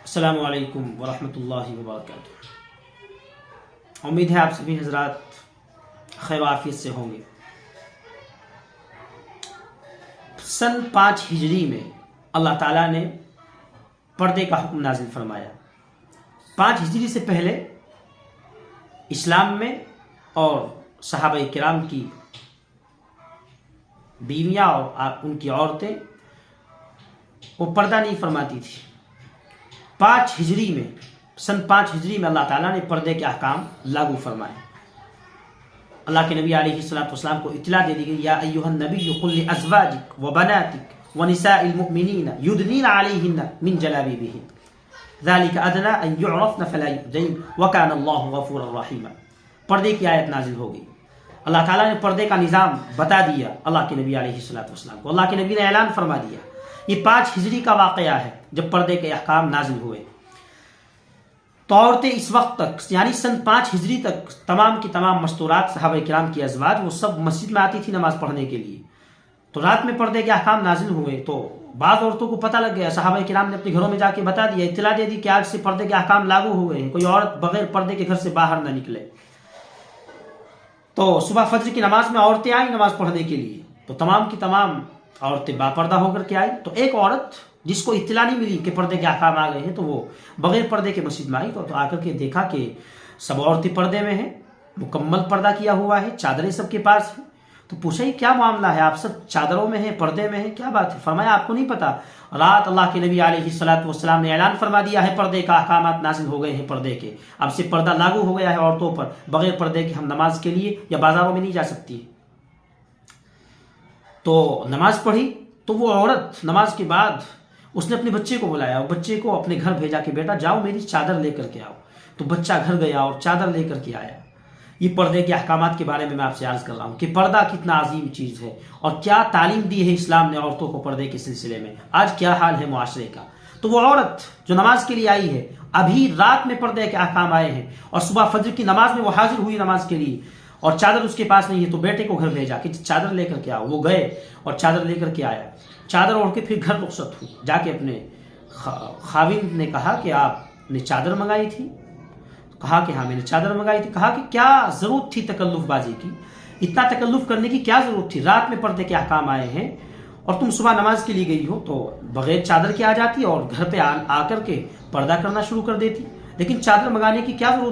السلام علیکم ورحمۃ اللہ وبرکاتہ۔ امید ہے آپ سبھی حضرات خیر و عافیت سے ہوں گے۔ سن 5 ہجری میں اللہ تعالیٰ نے پردے کا حکم نازل فرمایا۔ 5 ہجری سے پہلے اسلام میں اور صحابہ کرام کی بیویاں اور ان کی عورتیں وہ پردہ نہیں فرماتی تھی۔ 5 ہجری میں سن 5 ہجری میں اللہ تعالیٰ نے پردے کے احکام لاگو فرمائے۔ اللہ کے نبی علیہ الصلوۃ والسلام کو اطلاع دے دی گئی، یا ایھا النبی قل لازواجک وبناتک ونساء المؤمنین یدنین علیہن من جلابیبہن ذلک ادنی ان یعرفن فلا یؤذین وکان اللہ غفورا رحیما۔ پردے کی آیت نازل ہو گئی۔ اللہ تعالیٰ نے پردے کا نظام بتا دیا اللہ کے نبی علیہ الصلوۃ والسلام کو۔ اللہ کے نبی نے اعلان فرما دیا۔ یہ 5 ہجری کا واقعہ ہے جب پردے کے احکام نازل ہوئے۔ تو عورتیں اس وقت تک یعنی سن 5 ہجری تک تمام کی تمام مستورات صحابہ کرام کی ازواج وہ سب مسجد میں آتی تھی نماز پڑھنے کے لیے۔ تو رات میں پردے کے احکام نازل ہوئے تو بعض عورتوں کو پتہ لگ گیا، صحابہ کرام نے اپنے گھروں میں جا کے بتا دیا، اطلاع دے دی کہ آج سے پردے کے احکام لاگو ہوئے ہیں، کوئی عورت بغیر پردے کے گھر سے باہر نہ نکلے۔ تو صبح فجر کی نماز میں عورتیں آئیں نماز پڑھنے کے لیے، تو تمام کی تمام عورتیں باپردہ ہو کر کے آئیں۔ تو ایک عورت جس کو اطلاع نہیں ملی کہ پردے کے احکام آ گئے ہیں تو وہ بغیر پردے کے مسجد میں آئی، تو آ کر کے دیکھا کہ سب عورتیں پردے میں ہیں، مکمل پردہ کیا ہوا ہے، چادریں سب کے پاس ہیں۔ تو پوچھا یہ کیا معاملہ ہے، آپ سب چادروں میں ہیں، پردے میں ہیں، کیا بات ہے؟ فرمایا آپ کو نہیں پتا، رات اللہ کے نبی علیہ الصلوۃ والسلام نے اعلان فرما دیا ہے، پردے کا احکامات نازل ہو گئے ہیں پردے کے، اب سے پردہ لاگو ہو گیا ہے عورتوں پر، بغیر پردے کے ہم نماز کے لیے یا بازاروں میں نہیں جا سکتی۔ تو نماز پڑھی تو وہ عورت نماز کے بعد اس نے اپنے بچے کو بلایا اور بچے کو اپنے گھر بھیجا کہ بیٹا جاؤ میری چادر لے کر کے آؤ۔ تو بچہ گھر گیا اور چادر لے کر کے آیا۔ یہ پردے کے احکامات کے بارے میں آپ سے عرض کر رہا ہوں کہ پردہ کتنا عظیم چیز ہے اور کیا تعلیم دی ہے اسلام نے عورتوں کو پردے کے سلسلے میں۔ آج کیا حال ہے معاشرے کا۔ تو وہ عورت جو نماز کے لیے آئی ہے، ابھی رات میں پردے کے احکام آئے ہیں اور صبح فجر کی نماز میں وہ حاضر ہوئی نماز کے لیے اور چادر اس کے پاس نہیں ہے، تو بیٹے کو گھر بھیجا کہ چادر لے کر کے آؤ۔ وہ گئے اور چادر لے کر کے آیا، چادر اوڑھ کے پھر گھر رخصت ہوئی۔ جا کے اپنے خاوند نے کہا کہ آپ نے چادر منگائی تھی؟ کہا کہ ہاں میں نے چادر منگائی تھی۔ کہا کہ کیا ضرورت تھی تکلف بازی کی، اتنا تکلف کرنے کی کیا ضرورت تھی؟ رات میں پردے کے احکام آئے ہیں اور تم صبح نماز کے لیے گئی ہو تو بغیر چادر کے آ جاتی اور گھر پہ آ کر کے پردہ کرنا شروع کر دیتی، لیکن چادر منگانے کی کیا ضرورت